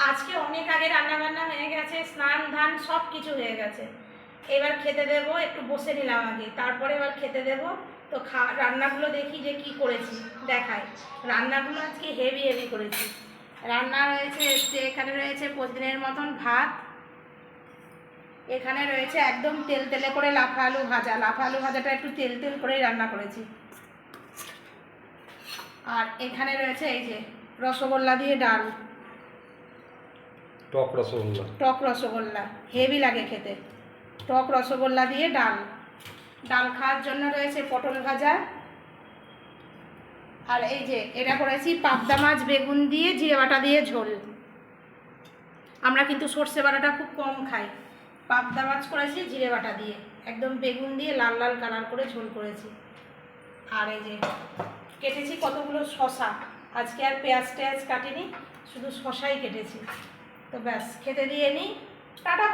আজকে অনেক আগে রান্নাবান্না হয়ে গেছে, স্নান ধান সব কিছু হয়ে গেছে। এবার খেতে দেব, একটু বসে নিলাম আগে, তারপরে এবার খেতে দেব। তো রান্নাগুলো দেখি যে কি করেছি, দেখাই। রান্নাগুলো আজকে হেভি হেভি করেছি। রান্না রয়েছে এখানে রয়েছে প্রতিদিনের মতন ভাত, এখানে রয়েছে একদম তেল তেলে করে লাফা আলু ভাজা। লাফা আলু ভাজাটা একটু তেল তেল করেই রান্না করেছি। আর এখানে রয়েছে এই যে রসগোল্লা দিয়ে ডাল, টক রসগোল্লা। টক রসগোল্লা হেভি লাগে খেতে। টক রসগোল্লা দিয়ে ডাল। ডাল খাওয়ার জন্য রয়েছে পটল ভাজা। আর এই যে এটা করেছি পাবদা মাছ বেগুন দিয়ে জিরে বাটা দিয়ে ঝোল। আমরা কিন্তু সর্ষে বাটাটা খুব কম খাই। পাবদা মাছ করেছি জিরে বাটা দিয়ে, একদম বেগুন দিয়ে লাল লাল কালার করে ঝোল করেছি। আর এই যে কেটেছি কতগুলো শশা, আজকে আর পেঁয়াজ টেয়াজ কাটিনি, শুধু শশাই কেটেছি। তো ব্যাস খেতে দিয়ে নিই। টাটা